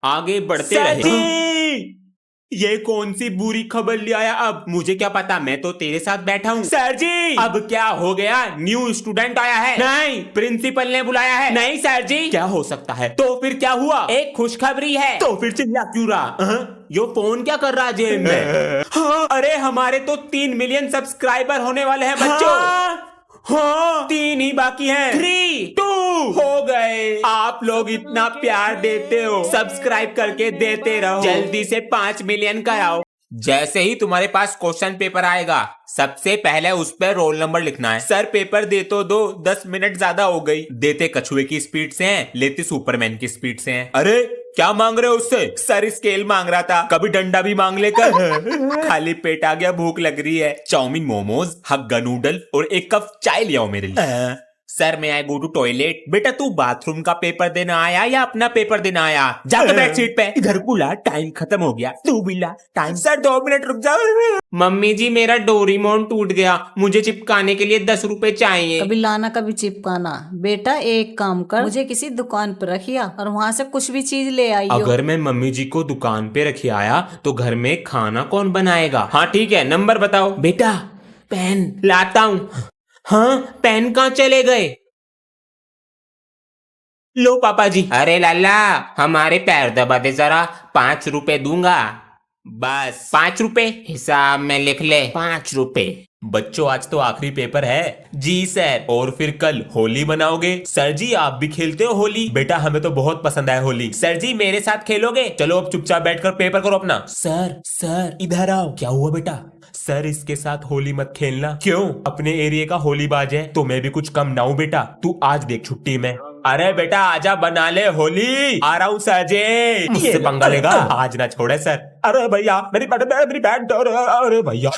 आगे बढ़ते रहे। ये कौन सी बुरी खबर ले आया अब? मुझे क्या पता, मैं तो तेरे साथ बैठा हूँ। सर जी अब क्या हो गया? न्यू स्टूडेंट आया है? नहीं, प्रिंसिपल ने बुलाया है। नहीं सर जी। क्या हो सकता है? तो फिर क्या हुआ? एक खुशखबरी है। तो फिर चिल्ला क्यों रहा? यो फोन क्या कर रहा है जेब में? हाँ, अरे हमारे तो 3 मिलियन सब्सक्राइबर होने वाले हैं बच्चों। हाँ 3 ही बाकी हैं। 3 2 हो गए। आप लोग इतना प्यार देते हो, सब्सक्राइब करके देते रहो। जल्दी से 5 मिलियन कराओ। जैसे ही तुम्हारे पास क्वेश्चन पेपर आएगा, सबसे पहले उस पर रोल नंबर लिखना है। सर पेपर दे तो दो, 10 मिनट ज्यादा हो गई। देते कछुए की स्पीड से हैं, लेते सुपरमैन की स्पीड से हैं। अरे क्या मांग रहे हो उससे? सर स्केल मांग रहा था, कभी डंडा भी मांग लेकर। खाली पेट आ गया, भूख लग रही है। चाउमीन, मोमोज, हग्गा नूडल और एक कप चाय ले आओ मेरे लिए। सर मैं आई गो टू टॉयलेट। बेटा तू बाथरूम का पेपर देना आया या अपना पेपर देना आया? जाकर बैठ सीट पे। इधर बुला, टाइम खत्म हो गया। तू बिला टाइम। सर 2 मिनट रुक जाओ। मम्मी जी मेरा डोरीमोन टूट गया, मुझे चिपकाने के लिए 10 रुपए चाहिए। कभी लाना कभी चिपकाना। बेटा एक काम कर, मुझे किसी दुकान पर रखिया और वहाँ से कुछ भी चीज ले आई। अगर मैं मम्मी जी को दुकान पे रखे आया तो घर में खाना कौन बनाएगा? हाँ ठीक है, नंबर बताओ। बेटा पेन लाता हूँ। हाँ पेन कहाँ चले गए? लो पापा जी। अरे लाला हमारे पैर दबा दे जरा, 5 रुपए दूंगा। बस 5 रुपए? हिसाब में लिख ले, 5 रुपए। बच्चों आज तो आखिरी पेपर है। जी सर। और फिर कल होली बनाओगे? सर जी आप भी खेलते हो होली? बेटा हमें तो बहुत पसंद है होली। सर जी मेरे साथ खेलोगे? चलो अब चुपचाप बैठकर पेपर करो अपना। सर इधर आओ। क्या हुआ बेटा? सर इसके साथ होली मत खेलना। क्यों? अपने एरिया का होली बाज है तो मैं भी कुछ कम ना हूं बेटा। तू आज देख छुट्टी में। अरे बेटा आजा बना ले होली। आ रहा हूँ सर जी। मुझसे पंगा लेगा? आज ना छोड़े सर। अरे भैया मेरी बैग। अरे भैया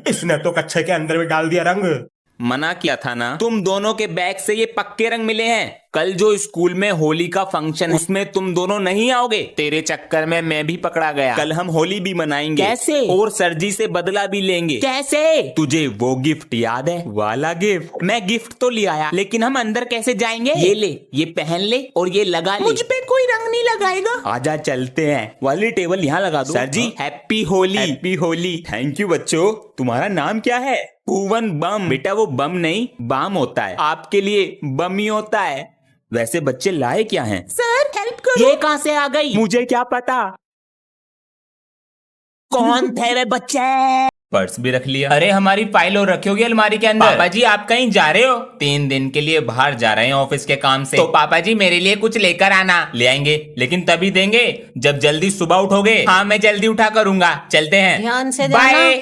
इसने तो कच्छे के अंदर भी डाल दिया रंग। मना किया था ना, तुम दोनों के बैग से ये पक्के रंग मिले हैं। कल जो स्कूल में होली का फंक्शन है उसमें तुम दोनों नहीं आओगे। तेरे चक्कर में मैं भी पकड़ा गया। कल हम होली भी मनाएंगे। कैसे? और सर जी से बदला भी लेंगे। कैसे? तुझे वो गिफ्ट याद है वाला गिफ्ट? मैं गिफ्ट तो ले आया, लेकिन हम अंदर कैसे जाएंगे? ये ले, ये पहन ले और ये लगा ले। मुझ पे कोई रंग नहीं लगाएगा। आजा चलते हैं, वाली टेबल यहाँ लगा दो। Sir ji happy Holi. Happy Holi. Thank you बच्चों। तुम्हारा नाम क्या है? भुवन बम। बेटा वो बम नहीं बाम होता है, आपके लिए बम ही होता है। वैसे बच्चे लाए क्या हैं? सर हेल्प करो। ये कहां से आ गई? मुझे क्या पता। कौन थे वे बच्चे? पर्स भी रख लिया। अरे हमारी फाइल और रखी होगी अलमारी के अंदर। पापा जी आप कहीं जा रहे हो? 3 दिन के लिए बाहर जा रहे हैं ऑफिस के काम से। तो पापा जी मेरे लिए कुछ लेकर आना। ले आएंगे, लेकिन तभी देंगे जब जल्दी सुबह उठोगे। हाँ मैं जल्दी उठा करूंगा। चलते हैं, ध्यान से बाय।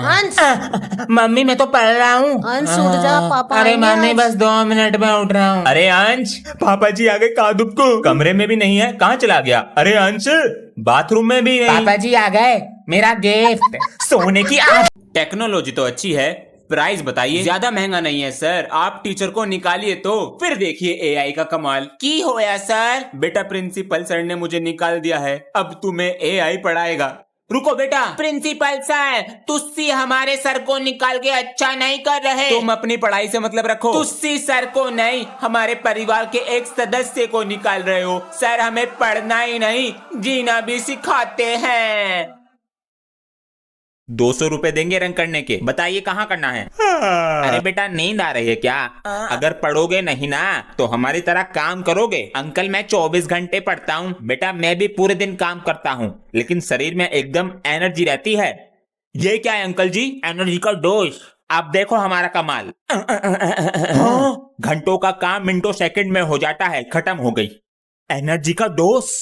अंश मम्मी मैं तो पढ़ रहा हूँ। अंश उठ जा, पापा अरे आएंगे मम्मी आज। बस 2 मिनट में उठ रहा हूँ। अरे अंश पापा जी आगे कादुब को कमरे में भी नहीं है, कहाँ चला गया? अरे अंश बाथरूम में भी नहीं। पापा जी आ गए, मेरा गिफ्ट सोने की टेक्नोलॉजी तो अच्छी है, प्राइस बताइए। ज्यादा महंगा नहीं है सर, आप टीचर को निकालिए तो फिर देखिए एआई का कमाल। की होया सर? बेटा प्रिंसिपल सर ने मुझे निकाल दिया है, अब तुम्हें एआई पढ़ाएगा। रुको बेटा। प्रिंसिपल सर तुस्सी हमारे सर को निकाल के अच्छा नहीं कर रहे। तुम अपनी पढ़ाई से मतलब रखो। तुस्सी सर को नहीं, हमारे परिवार के एक सदस्य को निकाल रहे हो। सर हमें पढ़ना ही नहीं जीना भी सिखाते हैं। 200 रुपए देंगे रंग करने के, बताइए कहाँ करना है? अरे बेटा नींद आ रही है क्या? अगर पढ़ोगे नहीं ना तो हमारी तरह काम करोगे? अंकल मैं 24 घंटे पढ़ता हूँ। बेटा मैं भी पूरे दिन काम करता हूँ, लेकिन शरीर में एकदम एनर्जी रहती है। ये क्या है अंकल जी? एनर्जी का डोज। आप देखो हमारा कमाल। घंटों का काम मिनटों सेकंड में हो जाता है, खत्म हो गई। एनर्जी का डोज।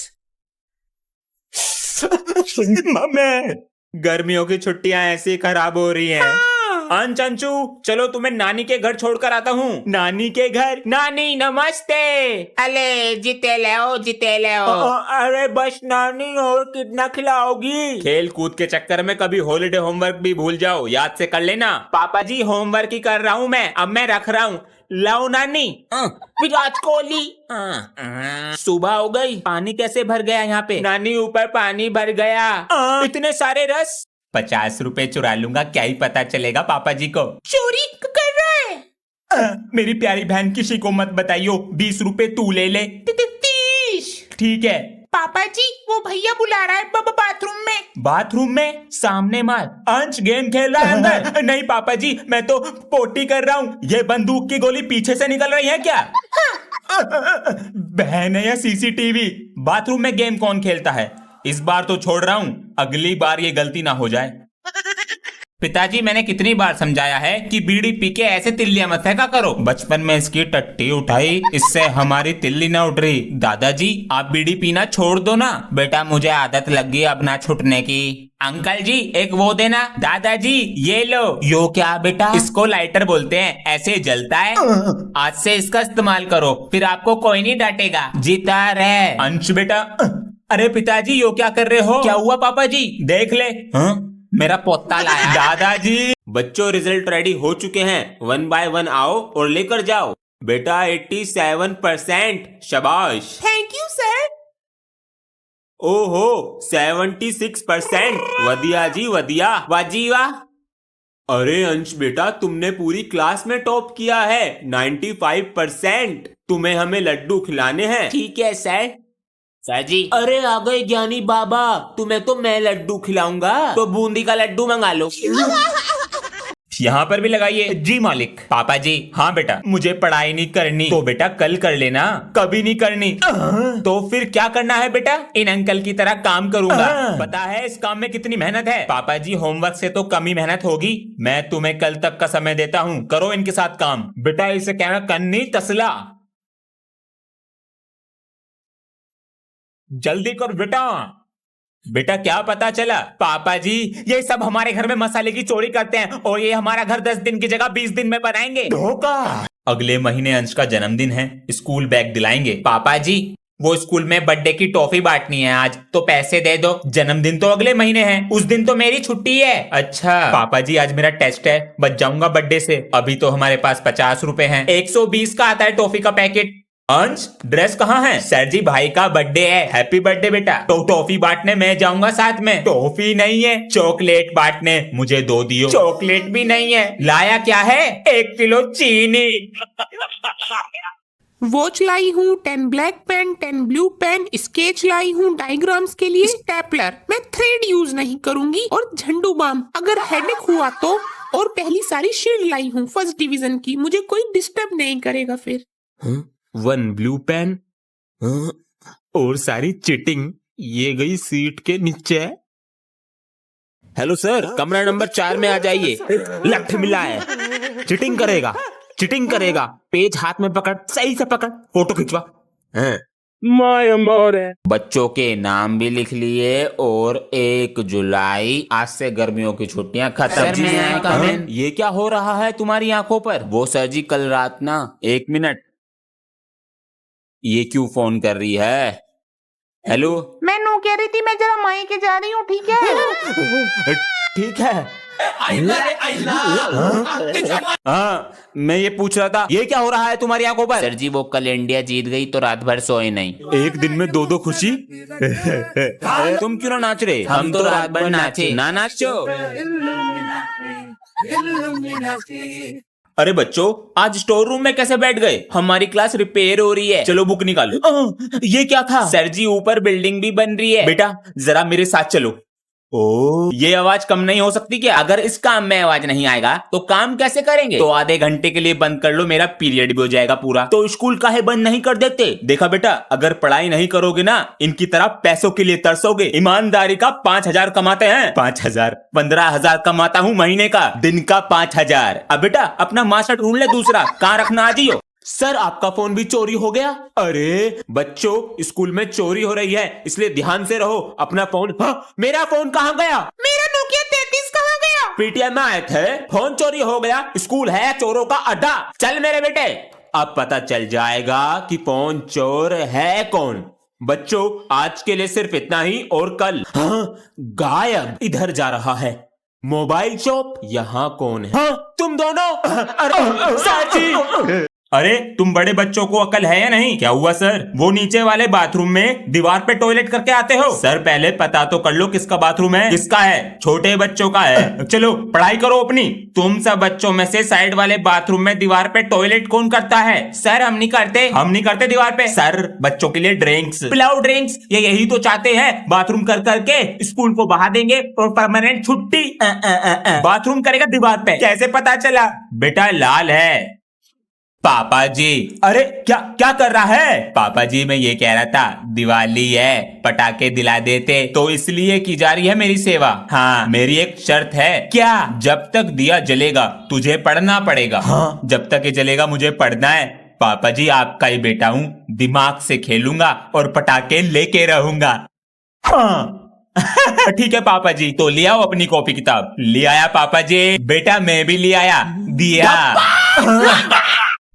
मम्मी गर्मियों की छुट्टियां ऐसी खराब हो रही हैं। अंचू चलो तुम्हें नानी के घर छोड़कर आता हूँ। नानी के घर? नानी नमस्ते। अले जीते ले अरे बस नानी, और कितना खिलाओगी? खेल कूद के चक्कर में कभी हॉलिडे होमवर्क भी भूल जाओ, याद से कर लेना। पापा जी होमवर्क ही कर रहा हूँ मैं, अब मैं रख रहा हूँ। लाओ नानी। विराट कोहली। सुबह हो गई, पानी कैसे भर गया यहाँ पे? नानी ऊपर पानी भर गया। इतने सारे रस? 50 रुपए चुरा लूंगा, क्या ही पता चलेगा पापा जी को। चोरी कर रहा है? मेरी प्यारी बहन किसी को मत बताइयो, 20 रुपए तू ले ले। 30। ठीक है पापा जी वो भैया बुला रहा है बाथरूम में। बाथरूम में? सामने मार। अंश गेम खेल रहा है अंदर। नहीं पापा जी मैं तो पोटी कर रहा हूँ। ये बंदूक की गोली पीछे से निकल रही है क्या? बहन है या सीसीटीवी? बाथरूम में गेम कौन खेलता है? इस बार तो छोड़ रहा हूँ, अगली बार ये गलती ना हो जाए। पिताजी मैंने कितनी बार समझाया है कि बीड़ी पी के ऐसे तिल्लियां मत फेंका करो। बचपन में इसकी टट्टी उठाई, इससे हमारी तिल्ली ना उठ रही। दादाजी आप बीड़ी पीना छोड़ दो ना। बेटा मुझे आदत लग गई अब ना छूटने की। अंकल जी एक वो देना। दादाजी ये लो। यो क्या बेटा? इसको लाइटर बोलते हैं, ऐसे जलता है। आज से इसका इस्तेमाल करो, फिर आपको कोई नहीं डांटेगा। जीता रहे। अंश बेटा। अरे पिताजी यो क्या कर रहे हो? क्या हुआ पापा जी? देख ले। मेरा पोता लाया। दादाजी बच्चों रिजल्ट रेडी हो चुके हैं, 1 बाय 1 आओ और लेकर जाओ। बेटा 87%। शाबाश। Thank you sir. ओहो 76%। वदिया जी वदिया, वाजी वाह। अरे अंश बेटा तुमने पूरी क्लास में टॉप किया है, 95%। तुम्हें हमें लड्डू खिलाने हैं। ठीक है सर। सर जी। अरे आ गए ज्ञानी बाबा, तुम्हें तो मैं लड्डू खिलाऊंगा, तो बूंदी का लड्डू मंगा लो। यहाँ पर भी लगाइए। जी मालिक। पापा जी। हाँ बेटा मुझे पढ़ाई नहीं करनी। तो बेटा कल कर लेना। कभी नहीं करनी। तो फिर क्या करना है बेटा? इन अंकल की तरह काम करूंगा। पता है इस काम में कितनी मेहनत है? पापा जी होमवर्क से तो कम ही मेहनत होगी। मैं तुम्हें कल तक का समय देता हूँ, करो इनके साथ काम। बेटा इसे कहना कन्नी तसला। जल्दी कर बेटा। बेटा क्या पता चला? पापा जी ये सब हमारे घर में मसाले की चोरी करते हैं और ये हमारा घर 10 दिन की जगह 20 दिन में बनाएंगे। धोखा। अगले महीने अंश का जन्मदिन है, स्कूल बैग दिलाएंगे। पापा जी वो स्कूल में बर्थडे की टॉफी बांटनी है आज, तो पैसे दे दो। जन्मदिन तो अगले महीने है, उस दिन तो मेरी छुट्टी है। अच्छा पापा जी आज मेरा टेस्ट है, बच जाऊंगा बर्थडे से। अभी तो हमारे पास 50 रुपए हैं, 120 का आता है टॉफी का पैकेट। अंश ड्रेस कहाँ है? सर जी भाई का बर्थडे है, हैप्पी बर्थडे बेटा। तो टॉफी बांटने मैं जाऊंगा साथ में। टॉफी नहीं है, चॉकलेट बांटने। मुझे 2 दियो। चॉकलेट भी नहीं है। लाया क्या है? 1 किलो चीनी। वॉच लाई हूँ, 10 black pen, 10 blue pen, sketch लाई हूँ डायग्राम्स के लिए, स्टेपलर। मैं थ्रेड यूज नहीं करूंगी, और झंडू बाम अगर हेडेक हुआ तो। और पहली सारी शील्ड लाई हूँ फर्स्ट डिवीजन की, मुझे कोई डिस्टर्ब नहीं करेगा फिर। 1 ब्लू पेन और सारी चिटिंग ये गई सीट के नीचे। हेलो सर कमरा नंबर 4 में आ जाइए। लठ मिला है। चिटिंग करेगा, चिटिंग करेगा। पेज हाथ में पकड़, सही से पकड़, फोटो खिंचवा। बच्चों के नाम भी लिख लिए और 1 जुलाई आज से गर्मियों की छुट्टियां खत्म। ये क्या हो रहा है तुम्हारी आंखों पर? वो सर जी कल रात ना। 1 मिनट, ये क्यों फोन कर रही है? हेलो। मैं नो कह रही थी, मैं जरा मायके जा रही हूँ, ठीक है? ठीक है। हाँ मैं ये पूछ रहा था ये क्या हो रहा है तुम्हारी आंखों पर? सर जी वो कल इंडिया जीत गई तो रात भर सोए नहीं। एक दिन में 2-2 खुशी। तुम क्यों ना नाच रहे? हम तो रात भर नाचे। ना नाचो। अरे बच्चों आज स्टोर रूम में कैसे बैठ गए? हमारी क्लास रिपेयर हो रही है, चलो बुक निकालो। ये क्या था? सर जी ऊपर बिल्डिंग भी बन रही है। बेटा जरा मेरे साथ चलो। ओ ये आवाज कम नहीं हो सकती क्या? अगर इस काम में आवाज नहीं आएगा तो काम कैसे करेंगे? तो आधे घंटे के लिए बंद कर लो, मेरा पीरियड भी हो जाएगा पूरा। तो स्कूल काहे बंद नहीं कर देते? देखा बेटा अगर पढ़ाई नहीं करोगे ना, इनकी तरह पैसों के लिए तरसोगे। ईमानदारी का 5,000 कमाते हैं। 5,000 15,000 कमाता हूँ महीने का, दिन का 5,000। अब बेटा अपना मास्टर ढूंढ ले दूसरा, कहाँ रखना आजियो। सर आपका फोन भी चोरी हो गया? अरे बच्चों स्कूल में चोरी हो रही है, इसलिए ध्यान से रहो। अपना फोन। हाँ, मेरा फोन कहाँ गया? मेरा नोकिया 33 कहाँ गया? पीटीएम में आए थे, फोन चोरी हो गया। स्कूल है चोरों का अड्डा। चल मेरे बेटे अब पता चल जाएगा कि फोन चोर है कौन। बच्चों आज के लिए सिर्फ इतना ही, और कल। हाँ गायब, इधर जा रहा है। मोबाइल शॉप, यहाँ कौन है? हाँ तुम दोनों। अरे सर जी अरे तुम बड़े बच्चों को अकल है या नहीं? क्या हुआ सर? वो नीचे वाले बाथरूम में दीवार पे टॉयलेट करके आते हो? सर पहले पता तो कर लो किसका बाथरूम है। किसका है? छोटे बच्चों का है। चलो पढ़ाई करो अपनी। तुम सब बच्चों में से साइड वाले बाथरूम में दीवार पे टॉयलेट कौन करता है? सर हम नहीं करते दीवार पे। सर बच्चों के लिए ड्रिंक्स पिलाओ ड्रिंक्स। ये यही तो चाहते हैं, बाथरूम कर करके स्कूल को बहा देंगे और परमानेंट छुट्टी। बाथरूम करेगा दीवार पे। कैसे पता चला? बेटा लाल है। पापा जी। अरे क्या क्या कर रहा है? पापा जी मैं ये कह रहा था, दिवाली है, पटाखे दिला देते, तो इसलिए की जा रही है मेरी सेवा। हाँ मेरी एक शर्त है। क्या? जब तक दिया जलेगा तुझे पढ़ना पड़ेगा। हाँ जब तक ये जलेगा मुझे पढ़ना है। पापा जी आपका ही बेटा हूँ, दिमाग से खेलूंगा और पटाखे लेके रहूंगा। हाँ ठीक है पापा जी, तो ले आओ अपनी कॉपी किताब। ले आया पापा जी। बेटा मैं भी ले आया। दिया।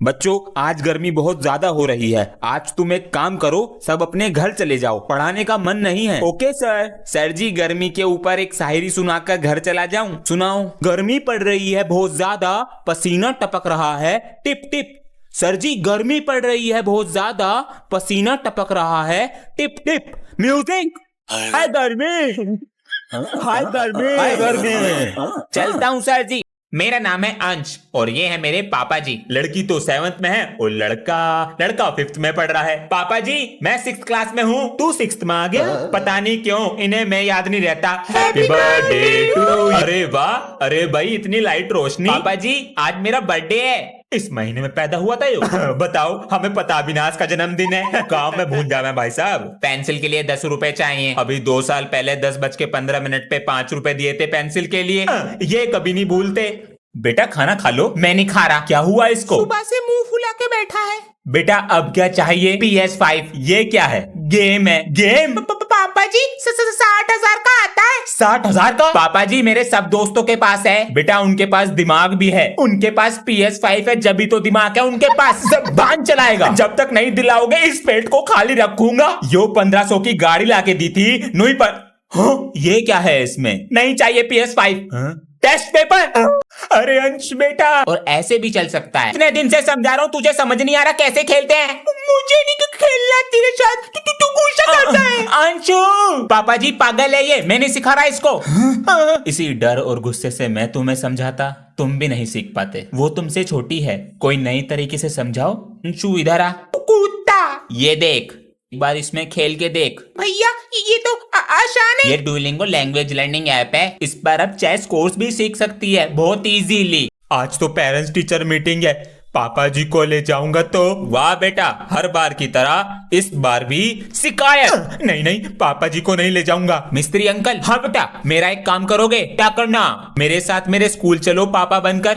बच्चों आज गर्मी बहुत ज्यादा हो रही है, आज तुम एक काम करो, सब अपने घर चले जाओ, पढ़ाने का मन नहीं है। Okay sir. सर जी गर्मी के ऊपर एक शायरी सुनाकर घर चला जाऊं? सुनाओ। गर्मी पड़ रही है बहुत ज्यादा, पसीना टपक रहा है टिप टिप। सर जी गर्मी पड़ रही है बहुत ज्यादा, पसीना टपक रहा है टिप टिप। म्यूजिक। हाय गर्मी, हाय गर्मी, हाय गर्मी। चलता हूँ सर जी। मेरा नाम है अंश और ये है मेरे पापा जी। लड़की तो 7th में है और लड़का 5th में पढ़ रहा है। पापा जी मैं 6th क्लास में हूँ, तू 6th में आ गया। पता नहीं क्यों इन्हें मैं याद नहीं रहता। Happy birthday to. अरे वाह, अरे भाई इतनी लाइट रोशनी। पापा जी आज मेरा बर्थडे है, इस महीने में पैदा हुआ था। बताओ हमें पता भी ना आज का जन्मदिन है। काम में भूल जावे भाई साहब। पेंसिल के लिए 10 रुपए चाहिए। अभी 2 साल पहले 10:15 पे 5 रुपए दिए थे पेंसिल के लिए। ये कभी नहीं भूलते। बेटा खाना खा लो। मैं नहीं खा रहा। क्या हुआ इसको? सुबह से मुंह फुला के बैठा है। बेटा अब क्या चाहिए? PS5। ये क्या है? गेम है। गेम? पापा जी 60,000 का आता है। 60,000 का? पापा जी मेरे सब दोस्तों के पास है। बेटा उनके पास दिमाग भी है, उनके पास PS5 है, जब भी तो दिमाग है उनके पास। जबान चलाएगा। जब तक नहीं दिलाओगे इस पेट को खाली रखूंगा। यो 1500 की गाड़ी लाके दी थी नुई पर। हाँ, ये क्या है इसमें? नहीं चाहिए PS5। Test paper. अरे अंश बेटा। और ऐसे भी चल सकता है। इतने दिन से समझा रहा हूँ, तुझे समझ नहीं आ रहा कैसे खेलते हैं? मुझे नहीं खेलना तेरे साथ। तू गुस्सा करता है। अंशु पापा जी पागल है ये, मैं नहीं सिखा रहा इसको। इसी डर और गुस्से से मैं तुम्हें समझाता, तुम भी नहीं सीख पाते। वो तुमसे छोटी है, कोई नई तरीके से समझाओ। अंशु इधर आ। कुत्ता। ये देख, एक बार इसमें खेल के देख। भैया ये तो आसान है। ये डुओलिंगो लैंग्वेज लर्निंग ऐप है, इस पर अब चेस कोर्स भी सीख सकती है बहुत इजीली। आज तो पेरेंट्स टीचर मीटिंग है, पापा जी को ले जाऊंगा तो। वाह बेटा, हर बार की तरह इस बार भी शिकायत। नहीं पापा जी को नहीं ले जाऊंगा। मिस्त्री अंकल। हाँ बेटा, मेरा एक काम करोगे? क्या करना? मेरे साथ मेरे स्कूल चलो पापा बनकर।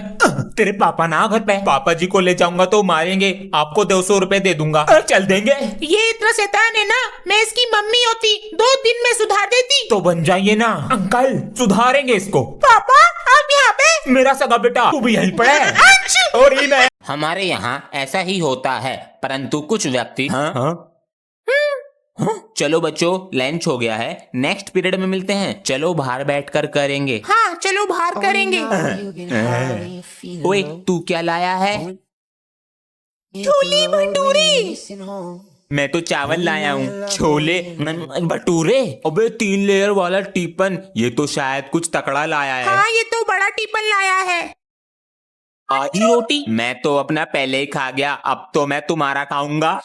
तेरे पापा ना घर पे। पापा जी को ले जाऊंगा तो मारेंगे, आपको 200 रुपए दे दूंगा। चल देंगे। ये इतना शैतान है ना, मैं इसकी मम्मी होती 2 दिन में सुधार देती। तो बन जाइए ना अंकल, सुधारेंगे इसको। पापा आप यहाँ पे? मेरा सगा बेटा, तू भी यहीं पर है। और ही मैं। हमारे यहाँ ऐसा ही होता है, परंतु कुछ व्यक्ति। चलो बच्चों लंच हो गया है, नेक्स्ट पीरियड में मिलते हैं। चलो बाहर बैठकर करेंगे। हाँ चलो बाहर करेंगे। ओए तू क्या लाया है? छोले भटूरे। मैं तो चावल लाया हूँ। छोले भटूरे? अबे 3 लेयर वाला टिफिन, ये तो शायद कुछ तकड़ा लाया है। हाँ ये तो बड़ा टिफिन लाया है। आधी रोटी? मैं तो अपना पहले ही खा गया, अब तो मैं तुम्हारा खाऊंगा।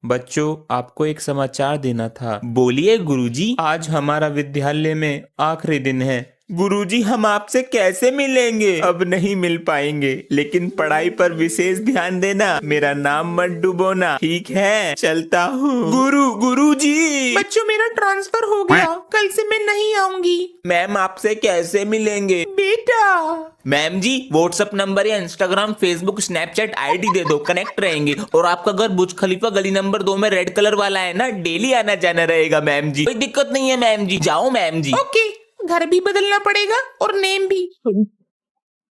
बच्चों आपको एक समाचार देना था। बोलिए गुरुजी। आज हमारा विद्यालय में आखिरी दिन है। गुरुजी हम आपसे कैसे मिलेंगे? अब नहीं मिल पाएंगे, लेकिन पढ़ाई पर विशेष ध्यान देना, मेरा नाम मत डुबोना, ठीक है? चलता हूँ। गुरुजी। बच्चों मेरा ट्रांसफर हो गया, कल से मैं नहीं आऊंगी। मैम आपसे कैसे मिलेंगे? बेटा। मैम जी व्हाट्सएप नंबर या इंस्टाग्राम, फेसबुक, स्नैपचैट आईडी दे दो, कनेक्ट रहेंगे। और आपका घर बुर्ज खलीफा गली नंबर 2 में रेड कलर वाला है ना, डेली आना जाना रहेगा मैम जी। कोई दिक्कत नहीं है मैम जी, जाओ मैम जी। ओके, घर भी बदलना पड़ेगा और नेम भी।